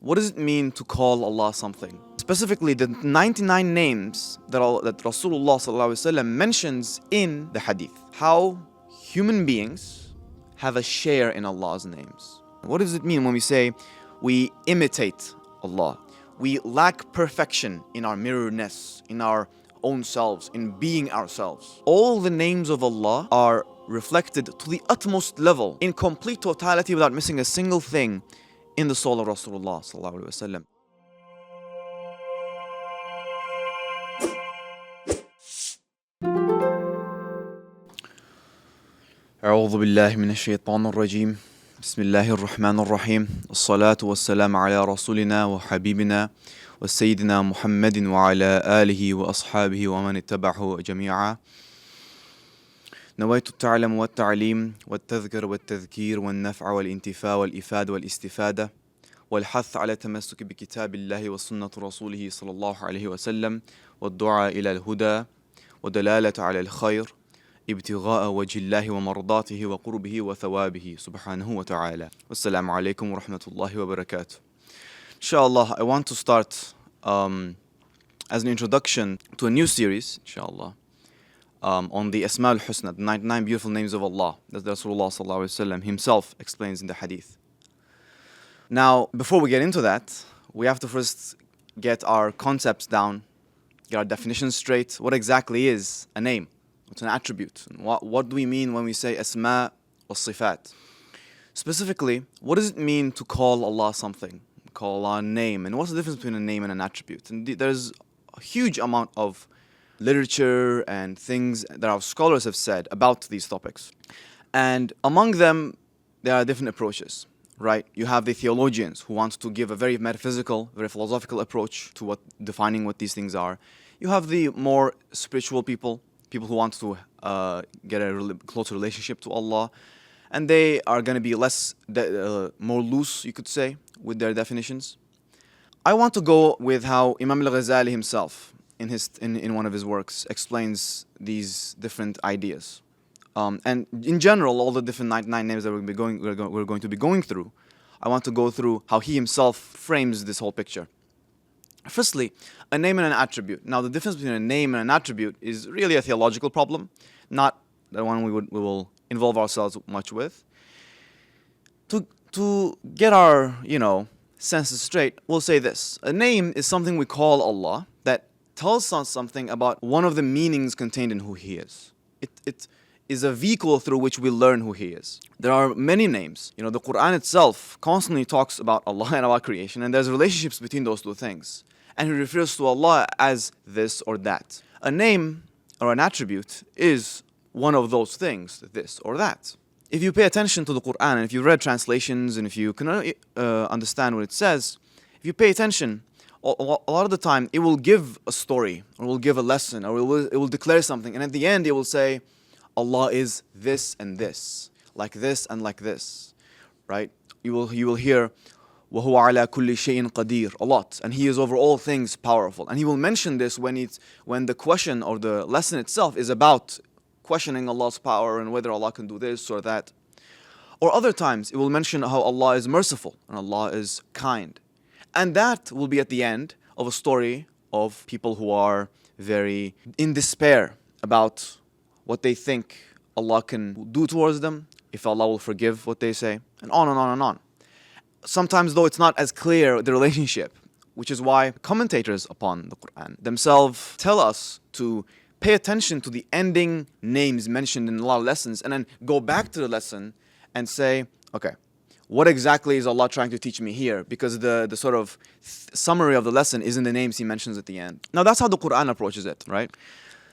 what does it mean to call Allah something? Specifically, the 99 names that Rasulullah ﷺ mentions in the hadith. How human beings have a share in Allah's names. What does it mean when we say we imitate Allah? We lack perfection in our mirrorness, in our own selves, in being ourselves. All the names of Allah are reflected to the utmost level, in complete totality, without missing a single thing, in the soul of Rasulullah sallallahu alaihi wasallam. أعوذ بالله من الشيطان الرجيم بسم الله الرحمن الرحيم الصلاة والسلام على رسولنا وحبيبنا وسيدنا محمد وعلى آله وأصحابه ومن اتبعه جميعا نويت التعلم والتعليم والتذكر والتذكير والنفع والانتفاع والإفادة والاستفادة والحث على التمسك بكتاب الله وسنة رسوله صلى الله عليه وسلم والدعاء إلى الهدى ودلالة على الخير ابتغاء وجه الله ومرضاته وقربه وثوابه سبحانه وتعالى. Wassalamu alaikum wa rahmatullahi wa barakatuh. Inshallah, I want to start as an introduction to a new series, inshallah, on the Esmaul Husna, the 99 beautiful names of Allah, that Rasulullah sallallahu alaihi wasallam himself explains in the hadith. Now, before we get into that, we have to first get our concepts down, get our definitions straight. What exactly is a name? What's an attribute? And what do we mean when we say asma wa sifat? Specifically, what does it mean to call Allah something? Call Allah a name? And what's the difference between a name and an attribute? And there's a huge amount of literature and things that our scholars have said about these topics. And among them, there are different approaches, right? You have the theologians who want to give a very metaphysical, very philosophical approach to defining what these things are. You have the more spiritual people who want to get a closer relationship to Allah, and they are going to be more loose, you could say, with their definitions. I want to go with how Imam al-Ghazali himself, in one of his works, explains these different ideas. And in general, all the different 99 names that we're going to be going through, I want to go through how he himself frames this whole picture. Firstly, a name and an attribute. Now, the difference between a name and an attribute is really a theological problem, not the one we will involve ourselves much with. To get our, senses straight, we'll say this. A name is something we call Allah that tells us something about one of the meanings contained in who He is. It is a vehicle through which we learn who He is. There are many names. The Quran itself constantly talks about Allah and about creation, and there's relationships between those two things. And He refers to Allah as this or that. A name or an attribute is one of those things, this or that. If you pay attention to the Quran, and if you read translations, and if you can understand what it says, if you pay attention, a lot of the time it will give a story, or it will give a lesson, or it will declare something, and at the end it will say, Allah is this and this, like this and like this, right? You will hear, وَهُوَ عَلَى كُلِّ شَيْءٍ قَدِيرٌ a lot, and He is over all things powerful. And He will mention this when the question or the lesson itself is about questioning Allah's power and whether Allah can do this or that. Or other times, it will mention how Allah is merciful and Allah is kind. And that will be at the end of a story of people who are very in despair about what they think Allah can do towards them, if Allah will forgive what they say, and on and on and on. Sometimes, though, it's not as clear, the relationship, which is why commentators upon the Quran themselves tell us to pay attention to the ending names mentioned in a lot of lessons, and then go back to the lesson and say, okay, what exactly is Allah trying to teach me here? Because the sort of summary of the lesson is in the names He mentions at the end. Now, that's how the Quran approaches it, right?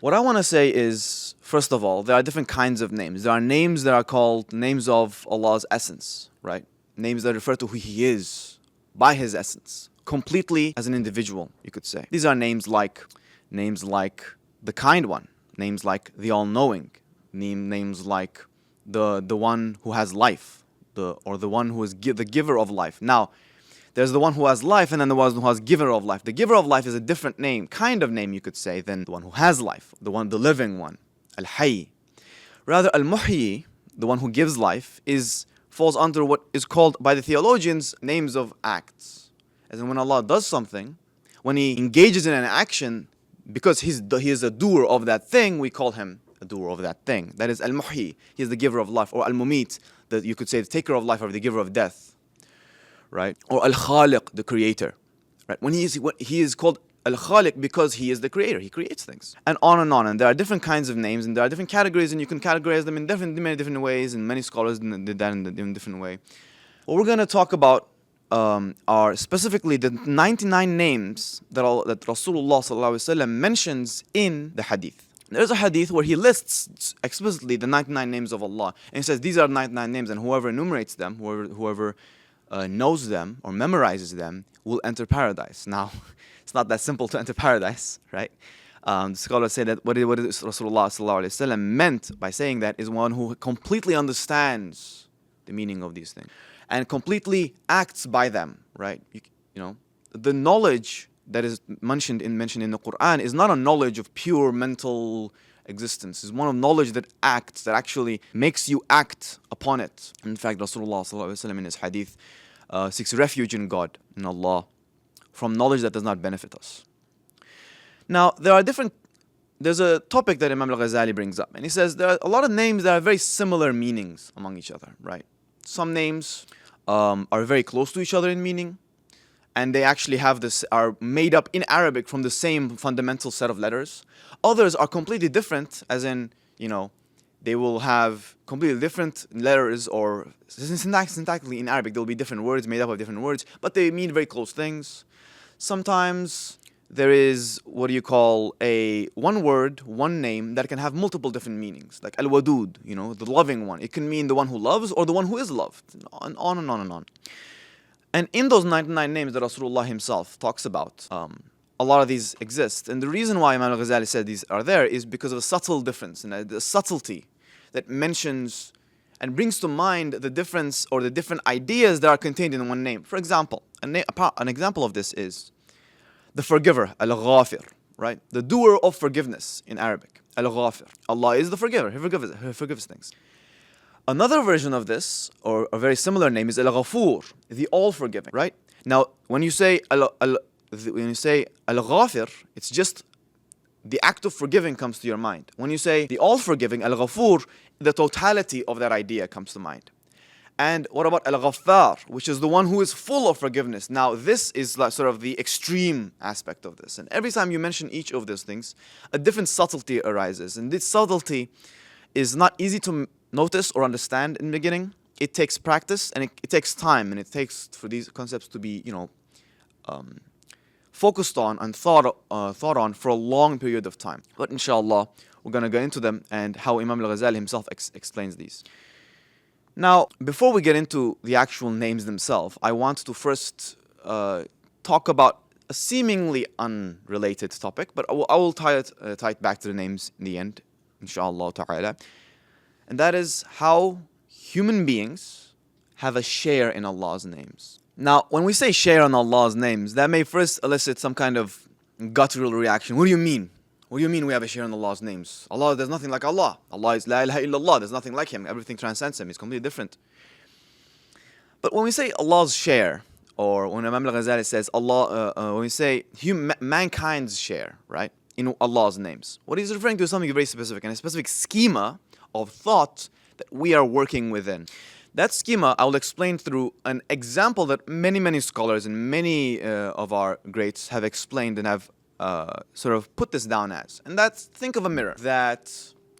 What I want to say is, first of all, there are different kinds of names. There are names that are called names of Allah's essence, right? Names that refer to who He is by His essence, completely as an individual, you could say. These are names like the Kind One, names like the All-Knowing, names like the one who has life, or the one who is the giver of life. Now, there's the one who has life, and then the one who has giver of life. The giver of life is a different kind of name, you could say, than the one who has life, the living one, Al-Hayy. Rather, Al-Muhyi, the one who gives life, falls under what is called by the theologians names of acts. As in when Allah does something, when He engages in an action, because He is a doer of that thing, we call Him a doer of that thing. That is Al-Muhyi, He is the giver of life, or Al-Mumit, that you could say the taker of life or the giver of death, right? Or Al-Khaliq, the creator, right? When He is called Al-Khaliq because He is the creator, He creates things. And on and on. And there are different kinds of names, and there are different categories, and you can categorize them in many different ways, and many scholars did that in a different way. What we're going to talk about are specifically the 99 names that Rasulullah ﷺ mentions in the hadith. There's a hadith where he lists explicitly the 99 names of Allah. And he says these are 99 names, and whoever enumerates them, whoever knows them or memorizes them, will enter paradise. Now, it's not that simple to enter paradise, right? The scholars say that what Rasulullah ﷺ meant by saying that is one who completely understands the meaning of these things and completely acts by them, right? You know, the knowledge that is mentioned in the Quran is not a knowledge of pure mental existence. It's one of knowledge that acts, that actually makes you act upon it. In fact, Rasulullah ﷺ in his hadith seeks refuge in God, in Allah, from knowledge that does not benefit us. Now, there's a topic that Imam al-Ghazali brings up, and he says there are a lot of names that have very similar meanings among each other, right? Some names are very close to each other in meaning, and they actually are made up in Arabic from the same fundamental set of letters. Others are completely different, as in, they will have completely different letters, or syntactically in Arabic, there will be different words made up of different words, but they mean very close things. Sometimes there is what you call one word, one name that can have multiple different meanings, like Al-Wadud, the loving one. It can mean the one who loves or the one who is loved, and on and on and on. And in those 99 names that Rasulullah himself talks about, a lot of these exist. And the reason why Imam al-Ghazali said these are there is because of a subtle difference, and the subtlety that mentions and brings to mind the difference or the different ideas that are contained in one name. For example, an example of this is the forgiver, Al-Ghafir, right? The doer of forgiveness in Arabic, Al-Ghafir. Allah is the forgiver, He forgives things. Another version of this, or a very similar name, is Al-Ghafur, the all-forgiving, right? Now, when you say Al-Ghafir, it's just the act of forgiving comes to your mind. When you say the all-forgiving, Al-Ghafur, the totality of that idea comes to mind. And what about Al-Ghaffar, which is the one who is full of forgiveness? Now, this is like sort of the extreme aspect of this. And every time you mention each of those things, a different subtlety arises. And this subtlety is not easy to notice or understand in the beginning. It takes practice, and it takes time, and it takes for these concepts to be, focused on and thought on for a long period of time. But inshallah, we're going to go into them and how Imam al-Ghazali himself explains these. Now, before we get into the actual names themselves, I want to first talk about a seemingly unrelated topic, but I will tie it back to the names in the end, inshallah ta'ala. And that is how human beings have a share in Allah's names. Now, when we say share in Allah's names, that may first elicit some kind of guttural reaction. What do you mean? What do you mean we have a share in Allah's names? Allah, there's nothing like Allah. Allah is La ilaha illallah. There's nothing like Him. Everything transcends Him. He's completely different. But when we say Allah's share, or when Imam al-Ghazali says when we say mankind's share, right, in Allah's names, what he's referring to is something very specific, and a specific schema of thought that we are working within. That schema I will explain through an example that many scholars and many of our greats have explained and have sort of put this down as. And that's, think of a mirror that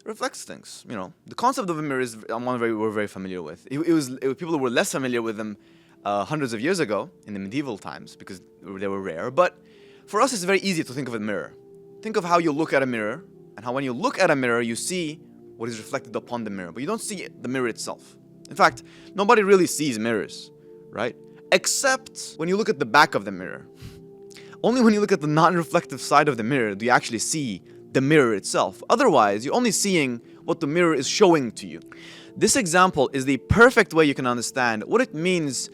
reflects things. The concept of a mirror is one we're very familiar with. People were less familiar with them hundreds of years ago in the medieval times because they were rare. But for us, it's very easy to think of a mirror. Think of how you look at a mirror, and how when you look at a mirror, you see what is reflected upon the mirror, but you don't see the mirror itself. In fact, nobody really sees mirrors, right? Except when you look at the back of the mirror. Only when you look at the non-reflective side of the mirror do you actually see the mirror itself. Otherwise, you're only seeing what the mirror is showing to you. This example is the perfect way you can understand what it means,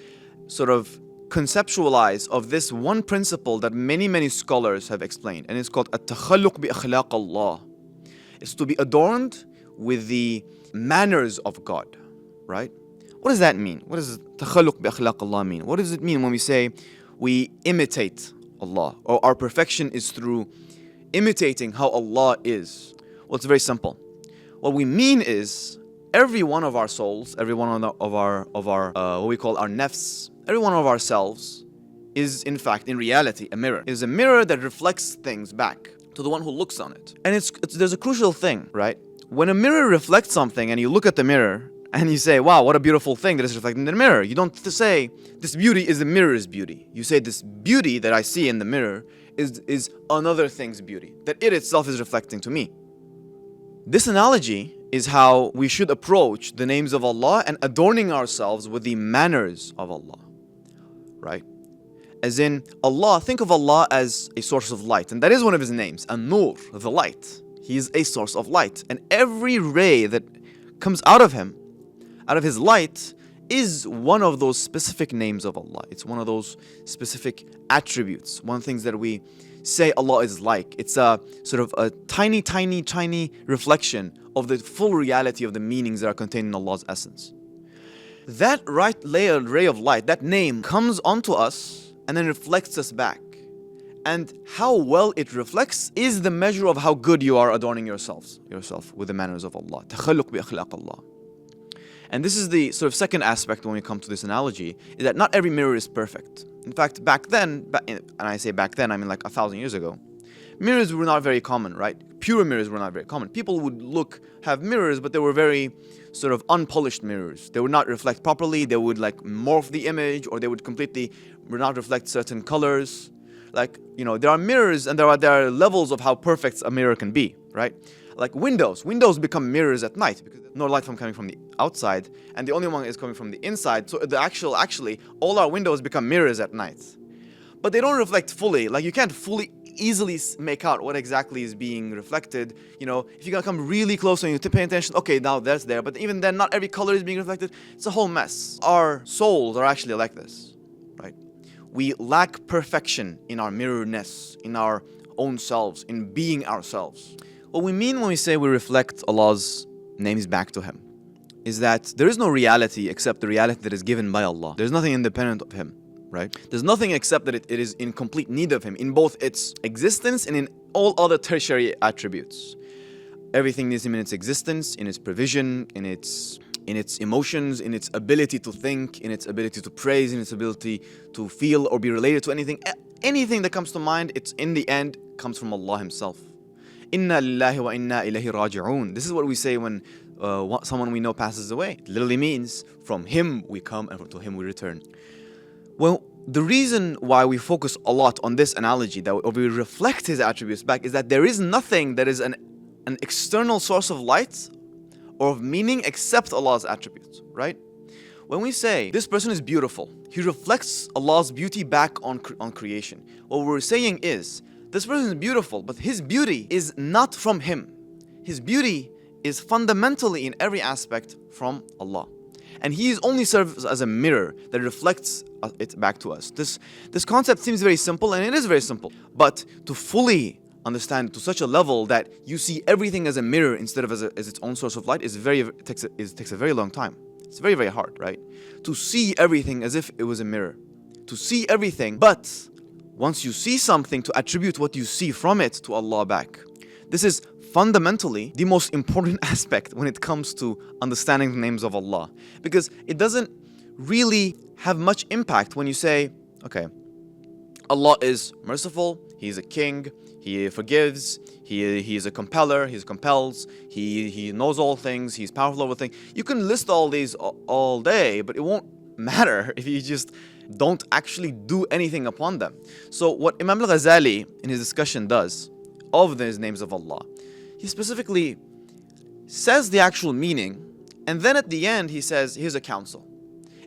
sort of conceptualize of this one principle that many scholars have explained, and it's called at-takhalluq bi akhlaq Allah. It's to be adorned with the manners of God, right? What does that mean? What does takhalluq bi akhlaq Allah mean? What does it mean when we say we imitate Allah, or our perfection is through imitating how Allah is. Well, it's very simple. What we mean is every one of our souls, every one of our what we call our nafs, every one of ourselves is in fact, in reality, a mirror. It is a mirror that reflects things back to the one who looks on it. And there's a crucial thing, right? When a mirror reflects something and you look at the mirror and you say, wow, what a beautiful thing that is reflected in the mirror. You don't say, this beauty is the mirror's beauty. You say, this beauty that I see in the mirror is another thing's beauty, that it itself is reflecting to me. This analogy is how we should approach the names of Allah and adorning ourselves with the manners of Allah, right? As in, Allah, think of Allah as a source of light, and that is one of His names, An-Nur, the light. He is a source of light, and every ray that comes out of Him, out of His light, is one of those specific names of Allah. It's one of those specific attributes, one of the things that we say Allah is like. It's a sort of a tiny, tiny, tiny reflection of the full reality of the meanings that are contained in Allah's essence. That layered ray of light, that name, comes onto us and then reflects us back. And how well it reflects is the measure of how good you are adorning yourself with the manners of Allah. Takhalluq bi akhlaq Allah. And this is the sort of second aspect when we come to this analogy, is that not every mirror is perfect. In fact, back then, and I say back then, I mean like 1,000 years ago, mirrors were not very common, right? Pure mirrors were not very common. People would have mirrors, but they were very sort of unpolished mirrors. They would not reflect properly. They would like morph the image, or they would completely not reflect certain colors. Like, you know, there are mirrors and there are levels of how perfect a mirror can be, right? Like windows become mirrors at night because there's no light coming from the outside, and the only one is coming from the inside. So actually, all our windows become mirrors at night. But they don't reflect fully. Like, you can't easily make out what exactly is being reflected. You know, if you come really close and you pay attention, okay, now that's there. But even then, not every color is being reflected. It's a whole mess. Our souls are actually like this, right? We lack perfection in our mirrorness, in our own selves, in being ourselves. What we mean when we say we reflect Allah's names back to Him is that there is no reality except the reality that is given by Allah. There's nothing independent of Him, right? There's nothing except that it is in complete need of Him in both its existence and in all other tertiary attributes. Everything needs Him in its existence, in its provision, in its emotions, in its ability to think, in its ability to praise, in its ability to feel or be related to anything. Anything that comes to mind, it's in the end comes from Allah Himself. Inna lillahi wa inna ilayhi raji'un. This is what we say when someone we know passes away. It literally means from Him we come and to Him we return. Well, the reason why we focus a lot on this analogy, that we reflect His attributes back, is that there is nothing that is an external source of light or of meaning except Allah's attributes, right? When we say this person is beautiful, he reflects Allah's beauty back on creation. What we're saying is, this person is beautiful, but his beauty is not from him. His beauty is fundamentally in every aspect from Allah. And He only serves as a mirror that reflects it back to us. This concept seems very simple, and it is very simple. But to fully understand to such a level that you see everything as a mirror instead of as its own source of light takes a very long time. It's very, very hard, right? To see everything as if it was a mirror. To see everything, but once you see something, to attribute what you see from it to Allah back. This is fundamentally the most important aspect when it comes to understanding the names of Allah. Because it doesn't really have much impact when you say, okay, Allah is merciful, He is a king, He forgives, He is a compeller, He compels, He knows all things, He's powerful over things. You can list all these all day, but it won't matter if you just don't actually do anything upon them. So what Imam al-Ghazali in his discussion does of these names of Allah, he specifically says the actual meaning, and then at the end he says, here's a counsel.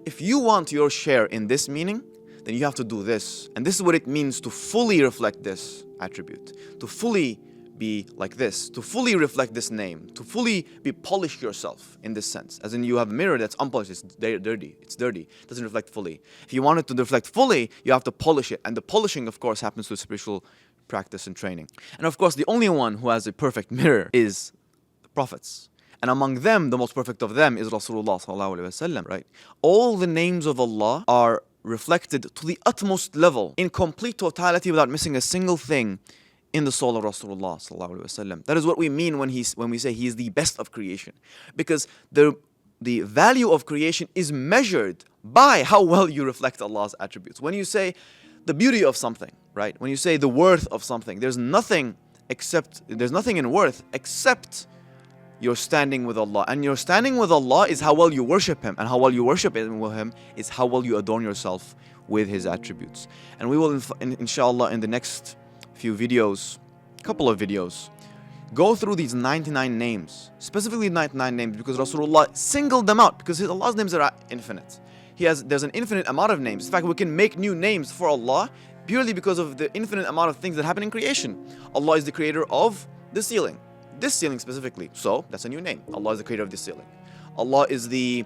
If you want your share in this meaning, then you have to do this. And this is what it means to fully reflect this attribute, to fully be like this, to fully reflect this name, to fully be polish yourself in this sense. As in, you have a mirror that's unpolished, it's dirty, it doesn't reflect fully. If you want it to reflect fully, you have to polish it. And the polishing, of course, happens through spiritual practice and training. And of course, the only one who has a perfect mirror is the prophets. And among them, the most perfect of them is Rasulullah sallallahu alaihi wasallam, right? All the names of Allah are reflected to the utmost level, in complete totality, without missing a single thing, in the soul of Rasulullah sallallahu alaihi wasallam. That is what we mean when we say he is the best of creation, because the value of creation is measured by how well you reflect Allah's attributes. When you say the beauty of something, right? When you say the worth of something, there's nothing in worth except your standing with Allah. And your standing with Allah is how well you worship Him. And how well you worship Him is how well you adorn yourself with His attributes. And we will, inshallah, in the next few videos, couple of videos, go through these 99 names, specifically 99 names, because Rasulullah singled them out, because Allah's names are infinite. There's an infinite amount of names. In fact, we can make new names for Allah purely because of the infinite amount of things that happen in creation. Allah is the creator of the ceiling. This ceiling specifically. So, that's a new name. Allah is the creator of this ceiling. Allah is the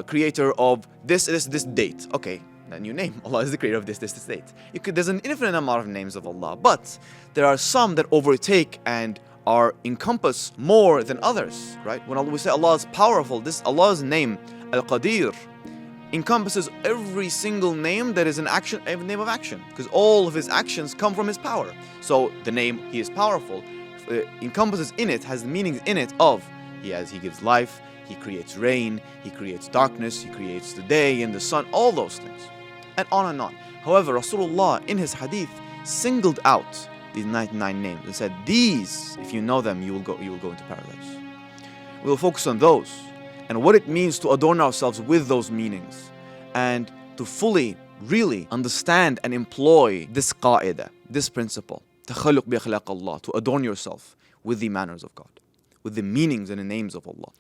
creator of this date. Okay, a new name. Allah is the creator of this date. There's an infinite amount of names of Allah, but there are some that overtake and encompass more than others, right? When we say Allah is powerful, Allah's name, Al-Qadir, encompasses every single name that is an action, every name of action, because all of His actions come from His power. So the name He is powerful encompasses in it, has meanings in it of He gives life, He creates rain, He creates darkness, He creates the day and the sun, all those things, and on and on. However, Rasulullah in his hadith singled out these 99 names and said, these, if you know them, you will go into paradise. We will focus on those and what it means to adorn ourselves with those meanings, and to fully, really understand and employ this qa'idah, this principle, takhalluq bi akhlaq Allah, to adorn yourself with the manners of God, with the meanings and the names of Allah.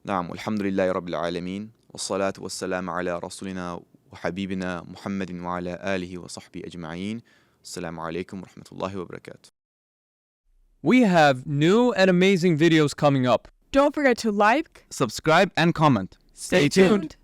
Na'am, alhamdulillahi rabbil alameen, wassalatu wassalamu ala rasulina wa habibina Muhammadin wa ala alihi wa sahbihi ajma'een. Assalamu alaikum wa rahmatullahi wa barakatuh. We have new and amazing videos coming up. Don't forget to like, subscribe, and comment. Stay tuned.